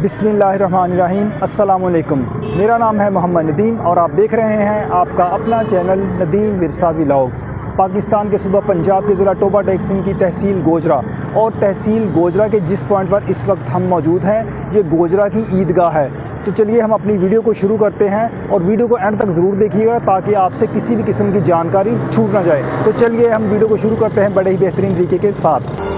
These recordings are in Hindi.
बिस्मिल्लाहिर्रहमानिर्रहीम। अस्सलाम वालेकुम। मेरा नाम है मोहम्मद नदीम और आप देख रहे हैं आपका अपना चैनल नदीम विरसा व्लॉग्स। पाकिस्तान के सूबा पंजाब के ज़िला टोबा टेक सिंह की तहसील गोजरा और तहसील गोजरा के जिस पॉइंट पर इस वक्त हम मौजूद हैं ये गोजरा की ईदगाह है। तो चलिए हम अपनी वीडियो को शुरू करते हैं और वीडियो को एंड तक ज़रूर देखिएगा ताकि आपसे किसी भी किस्म की जानकारी छूट ना जाए। तो चलिए हम वीडियो को शुरू करते हैं बड़े ही बेहतरीन तरीके के साथ।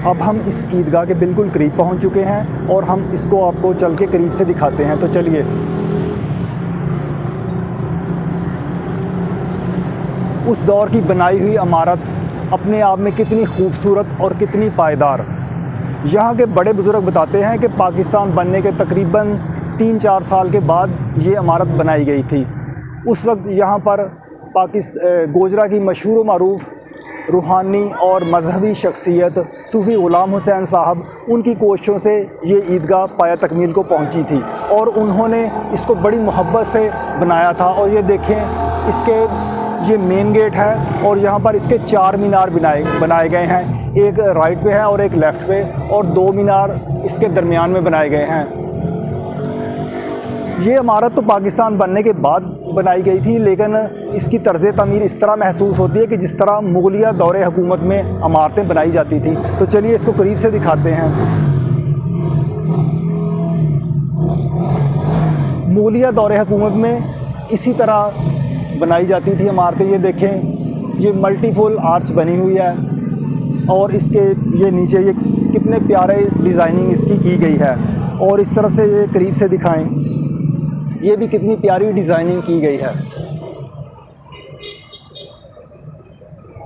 अब हम इस ईदगाह के बिल्कुल करीब पहुंच चुके हैं और हम इसको आपको चल के करीब से दिखाते हैं। तो चलिए। उस दौर की बनाई हुई इमारत अपने आप में कितनी खूबसूरत और कितनी पायदार। यहाँ के बड़े बुज़ुर्ग बताते हैं कि पाकिस्तान बनने के तकरीबन 3-4 साल के बाद ये इमारत बनाई गई थी। उस वक्त यहाँ पर गोजरा की मशहूर व मारूफ़ रूहानी और मजहबी शख्सियत सूफ़ी ग़ुलाम हुसैन साहब, उनकी कोशिशों से ये ईदगाह पाया तकमील को पहुंची थी और उन्होंने इसको बड़ी मोहब्बत से बनाया था। और ये देखें, ये मेन गेट है और यहाँ पर इसके 4 मीनार बनाए गए हैं। एक राइट पे है और एक लेफ़्ट पे और 2 मीनार इसके दरमियान में बनाए गए हैं। ये इमारत तो पाकिस्तान बनने के बाद बनाई गई थी, लेकिन इसकी तर्ज़ तमीर इस तरह महसूस होती है कि जिस तरह मुग़लिया दौरे हुकूमत में इमारतें बनाई जाती थी। तो चलिए इसको करीब से दिखाते हैं। मुग़लिया दौरे हुकूमत में इसी तरह बनाई जाती थी इमारतें। ये देखें, ये मल्टीपल आर्च बनी हुई है और इसके ये नीचे ये कितने प्यारे डिज़ाइनिंग इसकी की गई है। और इस तरफ से ये करीब से दिखाएं, ये भी कितनी प्यारी डिज़ाइनिंग की गई है।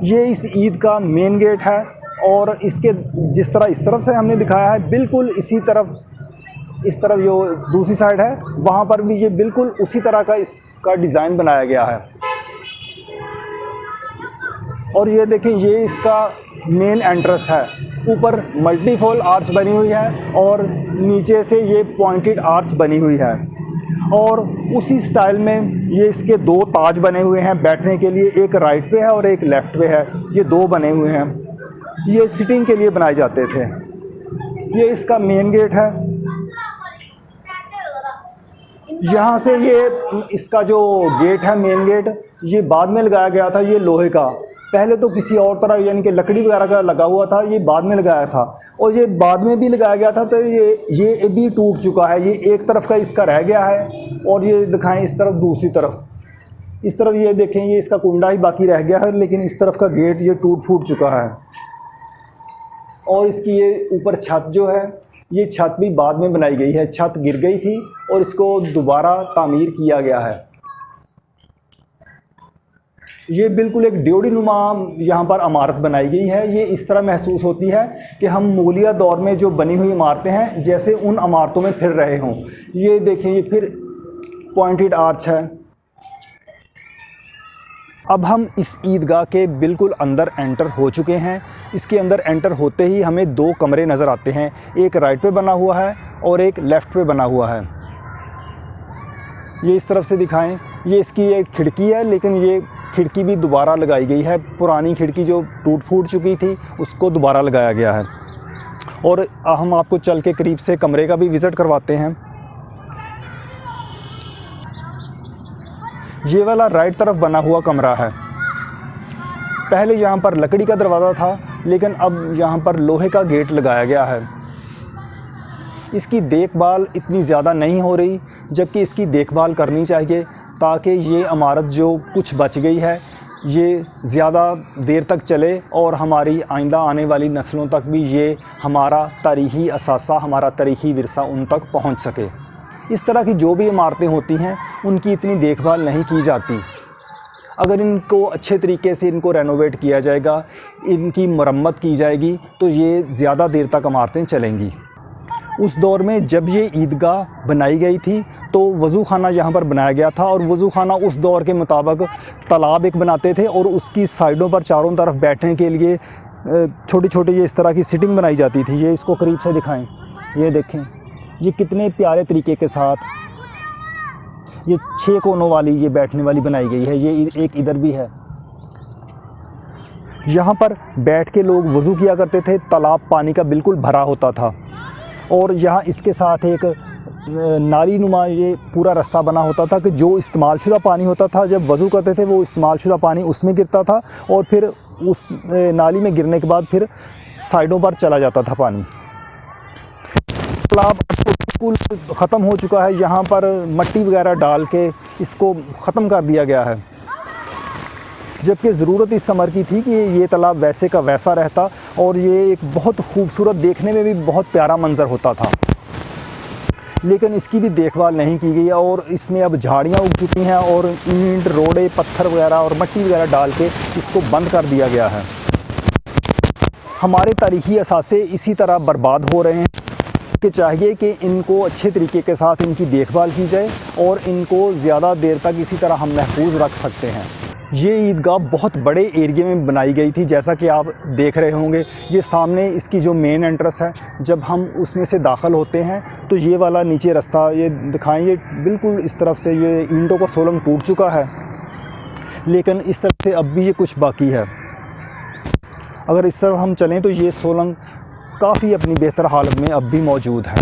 ये इस ईद का मेन गेट है और इसके जिस तरह इस तरफ से हमने दिखाया है, बिल्कुल इसी तरफ इस तरफ जो दूसरी साइड है वहाँ पर भी ये बिल्कुल उसी तरह का इसका डिज़ाइन बनाया गया है। और ये देखें, ये इसका मेन एंट्रेंस है। ऊपर मल्टीपल आर्च बनी हुई है और नीचे से ये पॉइंटेड आर्च बनी हुई है। और उसी स्टाइल में ये इसके 2 ताज बने हुए हैं बैठने के लिए, एक राइट पे है और एक लेफ़्ट पे है। ये 2 बने हुए हैं, ये सिटिंग के लिए बनाए जाते थे। ये इसका मेन गेट है। यहाँ से ये इसका जो गेट है मेन गेट, ये बाद में लगाया गया था। ये लोहे का, पहले तो किसी और तरह यानी कि लकड़ी वगैरह का लगा हुआ था, ये बाद में लगाया था। और ये बाद में भी लगाया गया था तो ये भी टूट चुका है। ये एक तरफ का इसका रह गया है और ये दिखाएं इस तरफ, दूसरी तरफ इस तरफ ये देखें, ये इसका कुंडा ही बाकी रह गया है, लेकिन इस तरफ का गेट ये टूट फूट चुका है। और इसकी ये ऊपर छत जो है, ये छत भी बाद में बनाई गई है। छत गिर गई थी और इसको दोबारा तामीर किया गया है। ये बिल्कुल एक ड्योढ़ी नुमा यहाँ पर इमारत बनाई गई है। ये इस तरह महसूस होती है कि हम मुग़लिया दौर में जो बनी हुई इमारतें हैं जैसे उन इमारतों में फिर रहे हों। ये देखें, ये फिर पॉइंटेड आर्च है। अब हम इस ईदगाह के बिल्कुल अंदर एंटर हो चुके हैं। इसके अंदर एंटर होते ही हमें 2 कमरे नज़र आते हैं, एक राइट पे बना हुआ है और एक लेफ़्ट पे बना हुआ है। ये इस तरफ से दिखाएं, ये इसकी एक खिड़की है, लेकिन ये खिड़की भी दोबारा लगाई गई है। पुरानी खिड़की जो टूट फूट चुकी थी उसको दोबारा लगाया गया है। और हम आपको चल के करीब से कमरे का भी विज़िट करवाते हैं। ये वाला राइट तरफ बना हुआ कमरा है। पहले यहाँ पर लकड़ी का दरवाज़ा था, लेकिन अब यहाँ पर लोहे का गेट लगाया गया है। इसकी देखभाल इतनी ज़्यादा नहीं हो रही, जबकि इसकी देखभाल करनी चाहिए ताकि ये इमारत जो कुछ बच गई है ये ज़्यादा देर तक चले और हमारी आइंदा आने वाली नस्लों तक भी ये हमारा तारीख़ी असासा, हमारा तारीख़ी विरसा उन तक पहुंच सके। इस तरह की जो भी इमारतें होती हैं उनकी इतनी देखभाल नहीं की जाती। अगर इनको अच्छे तरीके से इनको रेनोवेट किया जाएगा, इनकी मरम्मत की जाएगी, तो ये ज़्यादा देर तक इमारतें चलेंगी। उस दौर में जब ये ईदगाह बनाई गई थी तो वज़ू खाना यहाँ पर बनाया गया था, और वज़ू खाना उस दौर के मुताबिक तालाब एक बनाते थे और उसकी साइडों पर चारों तरफ बैठने के लिए छोटी छोटी ये इस तरह की सिटिंग बनाई जाती थी। ये इसको करीब से दिखाएं, ये देखें ये कितने प्यारे तरीके के साथ ये 6 कोनों वाली ये बैठने वाली बनाई गई है। ये एक इधर भी है। यहाँ पर बैठ के लोग वज़ू किया करते थे। तालाब पानी का बिल्कुल भरा होता था और यहाँ इसके साथ एक नाली नुमा ये पूरा रास्ता बना होता था कि जो इस्तेमाल शुदा पानी होता था जब वज़ू करते थे वो इस्तेमाल शुदा पानी उसमें गिरता था और फिर उस नाली में गिरने के बाद फिर साइडों पर चला जाता था पानी। तालाब बिल्कुल ख़त्म हो चुका है। यहाँ पर मट्टी वगैरह डाल के इसको ख़त्म कर दिया गया है, जबकि ज़रूरत इस समर की थी कि ये तालाब वैसे का वैसा रहता और ये एक बहुत खूबसूरत, देखने में भी बहुत प्यारा मंज़र होता था। लेकिन इसकी भी देखभाल नहीं की गई और इसमें अब झाड़ियाँ उग चुकी हैं और ईंट, रोड़े, पत्थर वगैरह और मिट्टी वगैरह डाल के इसको बंद कर दिया गया है। हमारे तारीख़ी असासे इसी तरह बर्बाद हो रहे हैं कि चाहिए कि इनको अच्छे तरीके के साथ इनकी देखभाल की जाए और इनको ज़्यादा देर तक इसी तरह हम महफूज रख सकते हैं। ये ईदगाह बहुत बड़े एरिया में बनाई गई थी, जैसा कि आप देख रहे होंगे। ये सामने इसकी जो मेन एंट्रेंस है, जब हम उसमें से दाखिल होते हैं तो ये वाला नीचे रास्ता ये दिखाएं, ये बिल्कुल इस तरफ से ये ईंटों का सोलंग टूट चुका है, लेकिन इस तरफ से अब भी ये कुछ बाकी है। अगर इस तरफ हम चलें तो ये सोलंग काफ़ी अपनी बेहतर हालत में अब भी मौजूद है।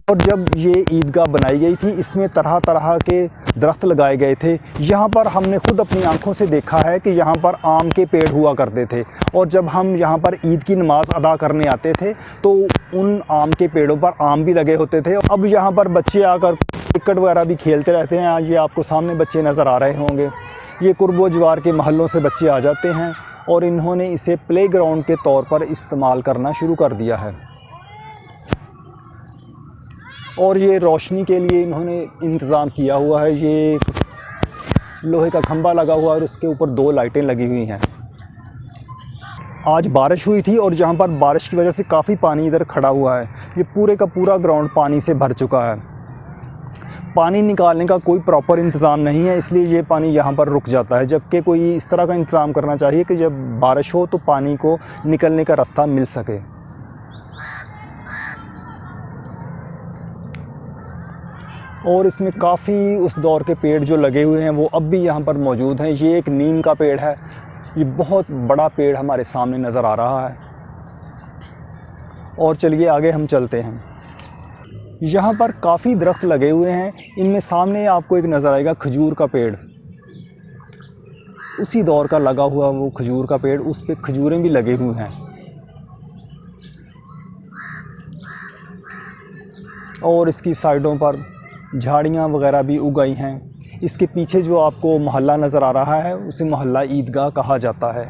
और जब ये ईदगाह बनाई गई थी इसमें तरह तरह के दरख्त लगाए गए थे। यहाँ पर हमने खुद अपनी आंखों से देखा है कि यहाँ पर आम के पेड़ हुआ करते थे और जब हम यहाँ पर ईद की नमाज़ अदा करने आते थे तो उन आम के पेड़ों पर आम भी लगे होते थे। अब यहाँ पर बच्चे आकर क्रिकेट वगैरह भी खेलते रहते हैं। ये आपको सामने बच्चे नज़र आ रहे होंगे। ये कुर्बो जवार के महलों से बच्चे आ जाते हैं और इन्होंने इसे प्ले ग्राउंड के तौर पर इस्तेमाल करना शुरू कर दिया है। और ये रोशनी के लिए इन्होंने इंतज़ाम किया हुआ है। ये लोहे का खंभा लगा हुआ है और उसके ऊपर 2 लाइटें लगी हुई हैं। आज बारिश हुई थी और यहाँ पर बारिश की वजह से काफ़ी पानी इधर खड़ा हुआ है। ये पूरे का पूरा ग्राउंड पानी से भर चुका है। पानी निकालने का कोई प्रॉपर इंतज़ाम नहीं है, इसलिए ये पानी यहाँ पर रुक जाता है, जबकि कोई इस तरह का इंतज़ाम करना चाहिए कि जब बारिश हो तो पानी को निकलने का रास्ता मिल सके। और इसमें काफ़ी उस दौर के पेड़ जो लगे हुए हैं वो अब भी यहाँ पर मौजूद हैं। ये एक नीम का पेड़ है। ये बहुत बड़ा पेड़ हमारे सामने नज़र आ रहा है। और चलिए आगे हम चलते हैं। यहाँ पर काफ़ी दरख्त लगे हुए हैं। इनमें सामने आपको एक नज़र आएगा खजूर का पेड़, उसी दौर का लगा हुआ वो खजूर का पेड़, उस पे खजूरें भी लगे हुए हैं। और इसकी साइडों पर झाड़ियाँ वगैरह भी उगाई हैं। इसके पीछे जो आपको मोहल्ला नज़र आ रहा है उसे मोहल्ला ईदगाह कहा जाता है।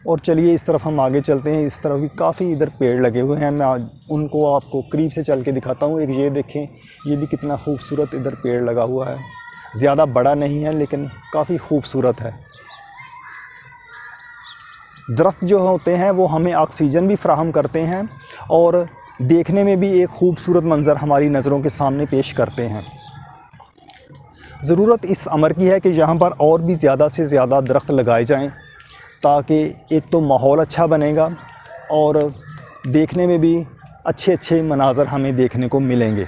और चलिए इस तरफ हम आगे चलते हैं। इस तरफ भी काफ़ी इधर पेड़ लगे हुए हैं। मैं उनको आपको करीब से चल के दिखाता हूँ। एक ये देखें, ये भी कितना खूबसूरत इधर पेड़ लगा हुआ है। ज़्यादा बड़ा नहीं है लेकिन काफ़ी खूबसूरत है। दरख्त जो होते हैं वो हमें ऑक्सीजन भी फ़राहम करते हैं और देखने में भी एक खूबसूरत मंज़र हमारी नज़रों के सामने पेश करते हैं। ज़रूरत इस अमर की है कि यहाँ पर और भी ज़्यादा से ज़्यादा दरख्त लगाए जाएं, ताकि एक तो माहौल अच्छा बनेगा और देखने में भी अच्छे अच्छे मनाज़र हमें देखने को मिलेंगे।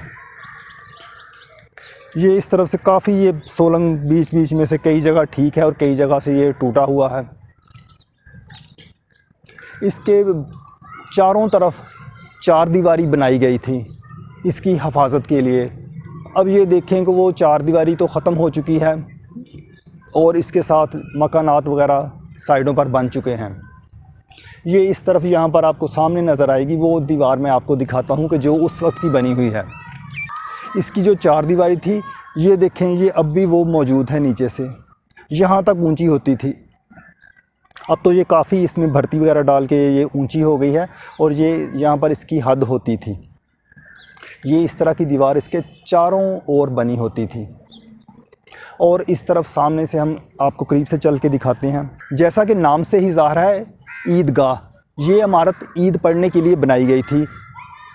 ये इस तरफ से काफ़ी ये सोलंग बीच बीच में से कई जगह ठीक है और कई जगह से ये टूटा हुआ है। इसके चारों तरफ 4 दीवारी बनाई गई थी इसकी हिफाजत के लिए। अब ये देखें कि वो 4 दीवारी तो ख़त्म हो चुकी है और इसके साथ मकानात वगैरह साइडों पर बन चुके हैं। ये इस तरफ यहाँ पर आपको सामने नज़र आएगी वो दीवार मैं आपको दिखाता हूँ कि जो उस वक्त की बनी हुई है। इसकी जो 4 दीवारी थी ये देखें, ये अब भी वो मौजूद है। नीचे से यहाँ तक ऊंची होती थी, अब तो ये काफ़ी इसमें भर्ती वगैरह डाल के ये ऊंची हो गई है और ये यहाँ पर इसकी हद होती थी। ये इस तरह की दीवार इसके चारों ओर बनी होती थी और इस तरफ सामने से हम आपको करीब से चल के दिखाते हैं। जैसा कि नाम से ही ज़ाहिर है, ईदगाह, ये इमारत ईद पढ़ने के लिए बनाई गई थी।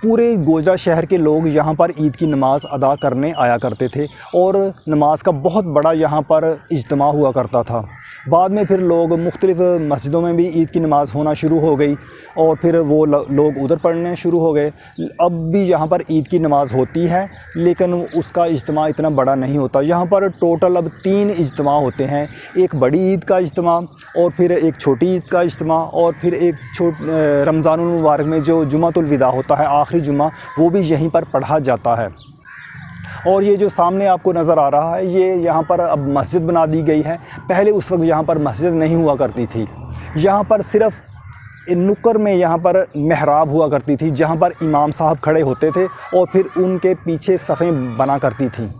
पूरे गोजरा शहर के लोग यहाँ पर ईद की नमाज़ अदा करने आया करते थे और नमाज का बहुत बड़ा यहाँ पर इज्तिमा हुआ करता था। बाद में फिर लोग मुख्तलिफ़ मस्जिदों में भी ईद की नमाज़ होना शुरू हो गई और फिर वो लोग उधर पढ़ने शुरू हो गए। अब भी यहाँ पर ईद की नमाज़ होती है, लेकिन उसका इज्तिमा इतना बड़ा नहीं होता। यहाँ पर टोटल अब 3 इज्तिमा होते हैं, एक बड़ी ईद का इज्तिमा और फिर एक छोटी ईद का इज्तिमा और फिर एक रमज़ानुल मुबारक में जो जुमातुल विदा होता है, आखिरी जुमा, वो भी यहीं पर पढ़ा जाता है। और ये जो सामने आपको नज़र आ रहा है, ये यहाँ पर अब मस्जिद बना दी गई है। पहले उस वक्त यहाँ पर मस्जिद नहीं हुआ करती थी। यहाँ पर सिर्फ़ नुक्कर में यहाँ पर मेहराब हुआ करती थी, जहाँ पर इमाम साहब खड़े होते थे और फिर उनके पीछे सफ़ें बना करती थी।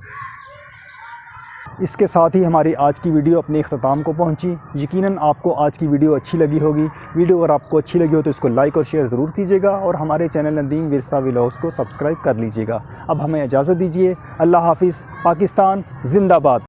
इसके साथ ही हमारी आज की वीडियो अपने इख्तिताम को पहुंची। यकीनन आपको आज की वीडियो अच्छी लगी होगी। वीडियो अगर आपको अच्छी लगी हो तो इसको लाइक और शेयर ज़रूर कीजिएगा और हमारे चैनल नदीम विरसा व्लॉग्स को सब्सक्राइब कर लीजिएगा। अब हमें इजाज़त दीजिए। अल्लाह हाफ़िज़। पाकिस्तान ज़िंदाबाद।